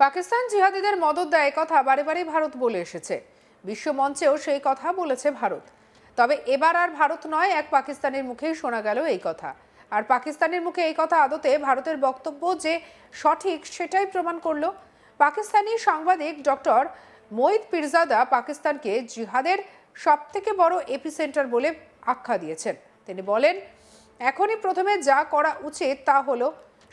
পাকিস্তান জিহাদিদের মদদ দেয় কথা বারে বারে ভারত বলে এসেছে। বিশ্ব মঞ্চেও সেই কথা বলেছে ভারত। তবে এবার আর ভারত নয়, এক পাকিস্তানের মুখেই শোনা গেল এই কথা। আর পাকিস্তানের মুখে এই কথা আদতে ভারতের বক্তব্য যে সঠিক সেটাই প্রমাণ করলো। পাকিস্তানি সাংবাদিক ডক্টর মঈদ পীরজাদা পাকিস্তানকে জিহাদের সবথেকে বড় এপিসেন্টার বলে আখ্যা দিয়েছেন। তিনি বলেন, এখনই প্রথমে যা করা উচিত তা হলো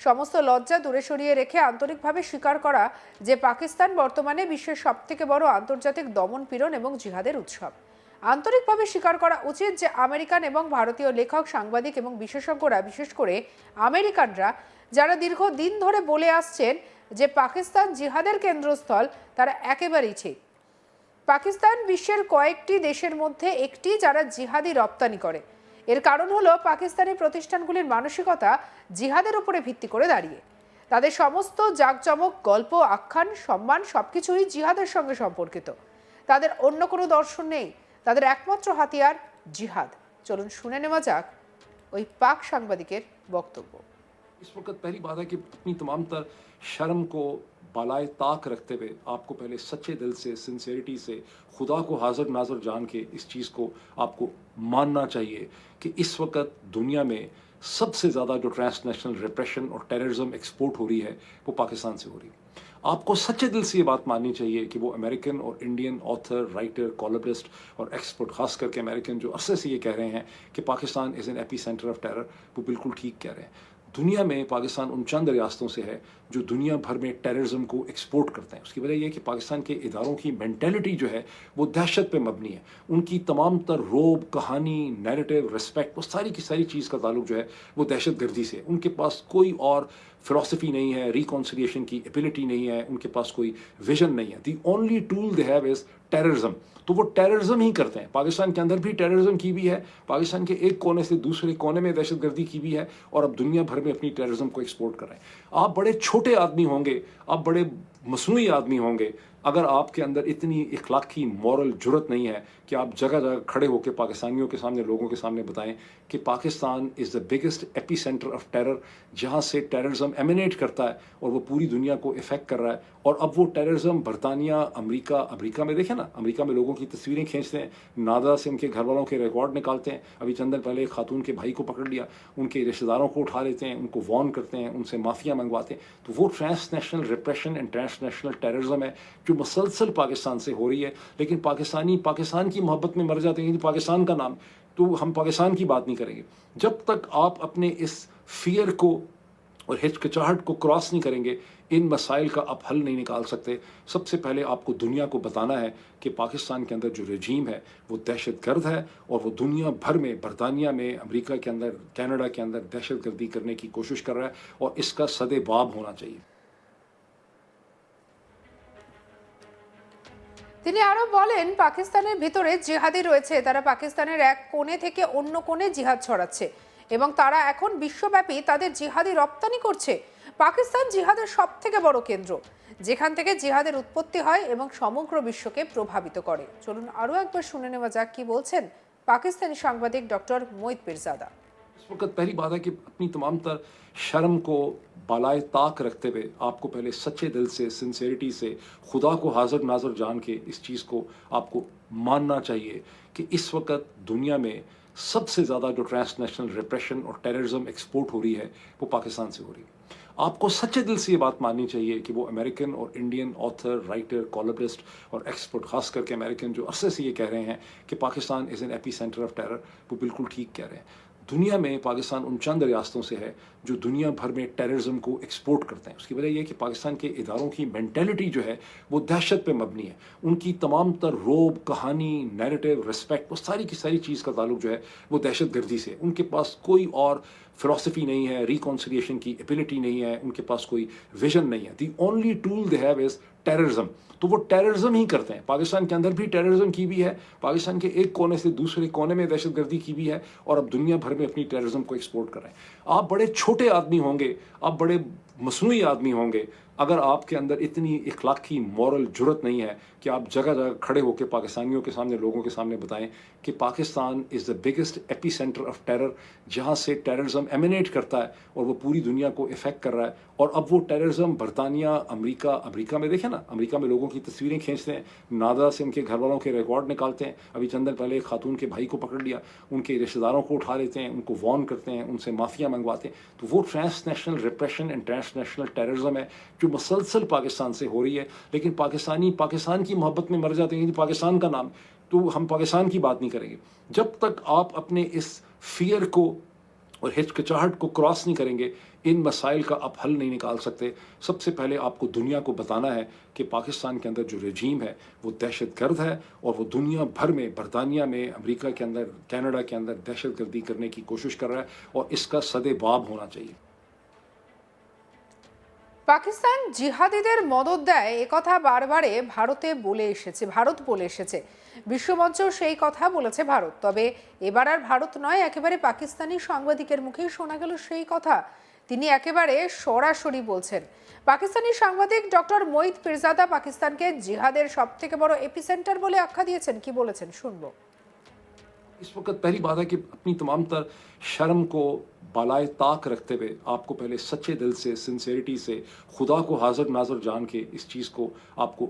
সমস্ত লজ্জা দূরে সরিয়ে রেখে আন্তরিকভাবে স্বীকার করা যে পাকিস্তান বর্তমানে বিশ্বের সবথেকে বড় আন্তর্জাতিক দমন পীড়ন এবং জিহাদের উৎসব। আন্তরিকভাবে স্বীকার করা উচিত যে আমেরিকান এবং ভারতীয় লেখক, সাংবাদিক এবং বিশেষজ্ঞরা, বিশেষ করে আমেরিকানরা, যারা দীর্ঘদিন ধরে বলে আসছেন যে পাকিস্তান জিহাদের কেন্দ্রস্থল, তারা একেবারেই ঠিক। পাকিস্তান বিশ্বের কয়েকটি দেশের মধ্যে একটি যারা জিহাদি রপ্তানি করে। এর কারণ হলো পাকিস্তানি প্রতিষ্ঠানগুলির মানসিকতা জিহাদের উপরে ভিত্তি করে দাঁড়িয়ে। তাদের সমস্ত জাঁকজমক, গল্প, আখ্যান, সম্মান সবকিছুই জিহাদের সঙ্গে সম্পর্কিত। তাদের অন্য কোনো দর্শন নেই, তাদের একমাত্র হাতিয়ার জিহাদ। চলুন শুনে নেওয়া যাক ওই পাক সাংবাদিকের বক্তব্য। इस वक्त पहली बात है कि अपनी तमाम तर शर्म को बालाए ताक रखते हुए आपको पहले सच्चे दिल से, सिंसेरिटी से, खुदा को हाजिर नाजर जान के इस चीज़ को आपको मानना चाहिए कि इस वक्त दुनिया में सबसे ज़्यादा जो ट्रांसनेशनल रिप्रेशन और टेररिज्म एक्सपोर्ट हो रही है वो पाकिस्तान से हो रही है। आपको सच्चे दिल से ये बात माननी चाहिए कि वो अमेरिकन और इंडियन ऑथर, राइटर, कॉलमिस्ट और एक्सपर्ट, खास करके अमेरिकन, जो अरसे से ये कह रहे हैं कि Pakistan is an AP centre of terror, वो बिल्कुल ठीक कह रहे हैं। दुनिया में पाकिस्तान उन चंद रियासतों से है जो दुनिया भर में टेररिज्म को एक्सपोर्ट करते हैं। उसकी वजह यह है कि पाकिस्तान के इदारों की मेंटेलिटी जो है वो दहशत पे मबनी है। उनकी तमाम तर रोब, कहानी, नैरेटिव, रिस्पेक्ट, वो सारी की सारी चीज़ का ताल्लुक जो है वो दहशत गर्दी से है। उनके पास कोई और फिलॉसफी नहीं है, रिकॉन्सिलिएशन की एबिलिटी नहीं है, उनके पास कोई विजन नहीं है। The only tool they have is terrorism. तो वो टेररिज्म ही करते हैं। पाकिस्तान के अंदर भी टेररिज्म की भी है, पाकिस्तान के एक कोने से दूसरे कोने में दहशतगर्दी की भी है, और अब दुनिया भर में अपनी टेररिज्म को एक्सपोर्ट कर रहे हैं। आप बड़े छोटे आदमी होंगे, आप बड़े मसनूई आदमी होंगे, अगर आपके अंदर इतनी इखलाकी मॉरल जुर्रत नहीं है कि आप जगह जगह खड़े होकर पाकिस्तानियों के सामने, लोगों के सामने बताएं कि Pakistan is the biggest AP centre of terror, जहाँ से टेररिज्म एमिनेट करता है और वो पूरी दुनिया को इफेक्ट कर रहा है। और अब वो टेररिज्म बरतानिया, अमेरिका में देखें ना, अमेरिका में लोगों की तस्वीरें खींचते हैं, नादा से उनके घर वालों के रिकॉर्ड निकालते हैं। अभी चंद दिन पहले एक खातून के भाई को पकड़ लिया, उनके रिश्तेदारों को उठा लेते हैं, उनको वॉर्न करते हैं, उनसे माफिया मंगवाते हैं। तो वो transnational repression and transnational terrorism है जो मुसलसल पाकिस्तान से हो रही है। लेकिन पाकिस्तानी पाकिस्तान की मोहब्बत में मर जाते हैं, पाकिस्तान का नाम, तो हम पाकिस्तान की बात नहीं करेंगे। जब तक आप अपने इस फियर को और हिचकिचाहट को क्रॉस नहीं करेंगे, इन मसाइल का आप हल नहीं निकाल सकते। सबसे पहले आपको दुनिया को बताना है कि पाकिस्तान के अंदर जो रजीम है वो दहशतगर्द है, और वो दुनिया भर में, बरतानिया में, अमेरिका के अंदर, कनाडा के अंदर दहशतगर्दी करने की कोशिश कर रहा है, और इसका सदेबाब होना चाहिए। তিনি আরো বলেন, পাকিস্তানের ভিতরে জিহাদি রয়েছে, তারা পাকিস্তানের এক কোণে থেকে অন্য কোণে জিহাদ ছড়াচ্ছে এবং তারা এখন বিশ্বব্যাপী তাদের জিহাদি রপ্তানি করছে। পাকিস্তান জিহাদের সবথেকে বড় কেন্দ্র, যেখান থেকে জিহাদের উৎপত্তি হয় এবং সমগ্র বিশ্বকে প্রভাবিত করে। চলুন আরো একবার শুনে নেওয়া যাক কি বলছেন পাকিস্তানি সাংবাদিক ডক্টর মঈদ পীরজাদা। इस वक्त पहली बात है कि अपनी तमाम तर शर्म को बालाए ताक रखते हुए आपको पहले सच्चे दिल से, सिंसेरिटी से, खुदा को हाजिर नाजर जान के इस चीज़ को आपको मानना चाहिए कि इस वक्त दुनिया में सबसे ज़्यादा जो ट्रांसनेशनल रिप्रेशन और टेररिज्म एक्सपोर्ट हो रही है वो पाकिस्तान से हो रही है। आपको सच्चे दिल से ये बात माननी चाहिए कि वो अमेरिकन और इंडियन ऑथर, राइटर, कॉलमिस्ट और एक्सपर्ट, खास करके अमेरिकन, जो अरसे से ये कह रहे हैं कि Pakistan is an AP centre of terror, वो बिल्कुल ठीक कह रहे हैं। दुनिया में पाकिस्तान उन चंद रियासतों से है जो दुनिया भर में टेररिज्म को एक्सपोर्ट करते हैं। उसकी वजह यह है कि पाकिस्तान के इदारों की मेंटेलिटी जो है वो दहशत पे मबनी है। उनकी तमाम तर रोब, कहानी, नैरेटिव, रिस्पेक्ट, वो सारी की सारी चीज़ का ताल्लुक जो है वो दहशत गर्दी से है। उनके पास कोई और फिलॉसफी नहीं है, रिकॉन्सिलिएशन की एबिलिटी नहीं है, उनके पास कोई विजन नहीं है। The only tool they have is terrorism. तो वो टेररिज्म ही करते हैं। पाकिस्तान के अंदर भी टेररिज्म की भी है, पाकिस्तान के एक कोने से दूसरे कोने में दहशतगर्दी की भी है, और अब दुनिया भर में अपनी टेररिज्म को एक्सपोर्ट कर रहे हैं। आप बड़े छोटे आदमी होंगे, आप बड़े मसनूई आदमी होंगे अगर आपके अंदर इतनी इखलाकी मॉरल जुर्रत नहीं है कि आप जगह जगह खड़े होकर पाकिस्तानियों के सामने, लोगों के सामने बताएं कि Pakistan is the biggest AP centre of terror, जहाँ से टेररिज्म एमिनेट करता है और वो पूरी दुनिया को इफेक्ट कर रहा है। और अब वो टेररिज्म बरतानिया, अमेरिका में देखें ना, अमेरिका में लोगों की तस्वीरें खींचते हैं, नादा से उनके घर वालों के रिकॉर्ड निकालते हैं। अभी चंद दिन पहले एक खातून के भाई को पकड़ लिया, उनके रिश्तेदारों को उठा लेते हैं, उनको वॉर्न करते हैं, उनसे माफिया मंगवाते हैं। तो वो transnational repression and transnational terrorism है जो मुसलसल पाकिस्तान से हो रही है। लेकिन पाकिस्तान की मोहब्बत में मर जाते हैं कि पाकिस्तान का नाम, तो हम पाकिस्तान की बात नहीं करेंगे। जब तक आप अपने इस फियर को और हिचकिचाहट को क्रॉस नहीं करेंगे, इन मसाइल का आप हल नहीं निकाल सकते। सबसे पहले आपको दुनिया को बताना है कि पाकिस्तान के अंदर जो रजीम है वो दहशतगर्द है और वो दुनिया भर में, बरतानिया में, अमेरिका के अंदर, कनाडा के अंदर दहशतगर्दी करने की कोशिश कर रहा है और इसका सदेबाब होना चाहिए। পাকিস্তান জিহাদিদের মদদ দেয় একথা বারবারে ভারত বলে এসেছে বিশ্বমঞ্চেও সেই কথা বলেছে ভারত। তবে এবার আর ভারত নয়, একেবারে পাকিস্তানি সাংবাদিকের মুখেই শোনা গেল সেই কথা। তিনি একেবারে সরাসরি বলছেন। পাকিস্তানি সাংবাদিক ডক্টর মঈদ পীরজাদা পাকিস্তানকে জিহাদের সবথেকে বড় এপিসেন্টার বলে আখ্যা দিয়েছেন। কি বলেছেন শুনবো। इस वक्त पहली बात है कि अपनी तमाम तर शर्म को बालाए ताक रखते हुए आपको पहले सच्चे दिल से, सिंसेरिटी से, खुदा को हाजिर नाजर जान के इस चीज़ को आपको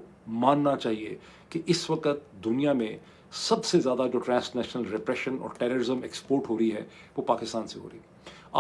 मानना चाहिए कि इस वक्त दुनिया में सबसे ज़्यादा जो ट्रांसनेशनल रिप्रेशन और टेररिज्म एक्सपोर्ट हो रही है वो पाकिस्तान से हो रही है।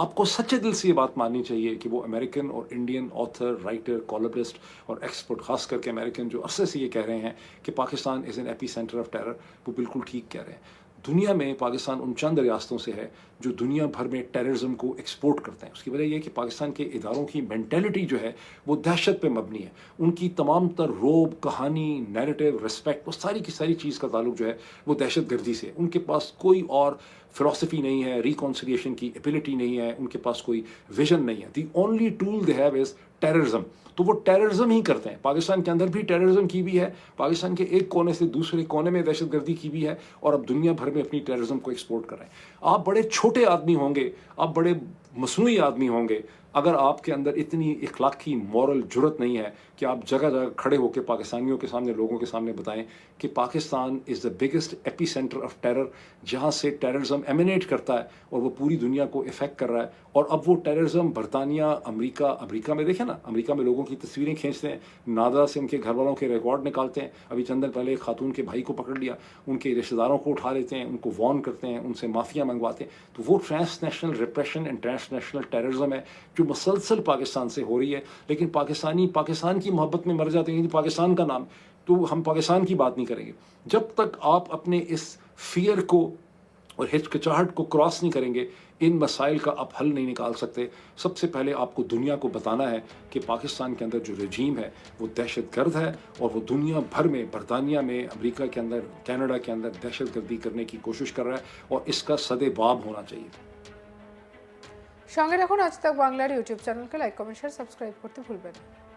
आपको सच्चे दिल से ये बात माननी चाहिए कि वो अमेरिकन और इंडियन ऑथर, राइटर, कॉलमिस्ट और एक्सपर्ट, खास करके अमेरिकन, जो अरसे से ये कह रहे हैं कि Pakistan is an AP centre of terror, वो बिल्कुल ठीक कह रहे हैं। दुनिया में पाकिस्तान उन चंद रियासतों से है जो दुनिया भर में टेररिज्म को एक्सपोर्ट करते हैं। उसकी वजह यह है कि पाकिस्तान के इदारों की मेंटेलिटी जो है वो दहशत पे मबनी है। उनकी तमाम तर रोब, कहानी, नैरेटिव, रिस्पेक्ट, वो सारी की सारी चीज़ का ताल्लुक जो है वो दहशत गर्दी से। उनके पास कोई और फिलोसफी नहीं है, रिकॉन्सिलिएशन की एबिलिटी नहीं है, उनके पास कोई विजन नहीं है। The only tool they have is terrorism. तो वो टेररिज्म ही करते हैं। पाकिस्तान के अंदर भी टेररिज्म की भी है, पाकिस्तान के एक कोने से दूसरे कोने में दहशतगर्दी की भी है, और अब दुनिया भर में अपनी टेररिज्म को एक्सपोर्ट कर रहे हैं। आप बड़े छोटे आदमी होंगे, आप बड़े मसनूई आदमी होंगे अगर आपके अंदर इतनी इखलाकी मॉरल जुर्रत नहीं है कि आप जगह जगह खड़े होकर पाकिस्तानियों के सामने, लोगों के सामने बताएं कि Pakistan is the biggest AP centre of terror, जहाँ से टेररिज्म एमिनेट करता है और वो पूरी दुनिया को इफेक्ट कर रहा है। और अब वो टेररिज्म बरतानिया, अमेरिका में देखें ना, अमेरिका में लोगों की तस्वीरें खींचते हैं, नादा से उनके घर वालों के रिकॉर्ड निकालते हैं। अभी चंद दिन पहले एक खातून के भाई को पकड़ लिया, उनके रिश्तेदारों को उठा लेते हैं, उनको वॉर्न करते हैं, उनसे माफिया मंगवाते हैं। तो वो transnational repression and transnational terrorism है जो मुसलसल पाकिस्तान से हो रही है। लेकिन पाकिस्तान की मोहब्बत में मर जाते हैं कि पाकिस्तान का नाम, तो हम पाकिस्तान की बात नहीं करेंगे। जब तक आप अपने इस फियर को और हिचकिचाहट को क्रॉस नहीं करेंगे, इन मसाइल का आप हल नहीं निकाल सकते। सबसे पहले आपको दुनिया को बताना है कि पाकिस्तान के अंदर जो रजीम है वो दहशतगर्द है और वो दुनिया भर में, बरतानिया में, अमेरिका के अंदर, कनाडा के अंदर दहशतगर्दी करने की कोशिश कर रहा है और इसका सदेबाब होना चाहिए। সঙ্গে রাখুন আজ তাক বাংলার ইউটিউব চ্যানেলকে লাইক, কমেন্ট, শেয়ার, সাবস্ক্রাইব করতে ভুলবেন না।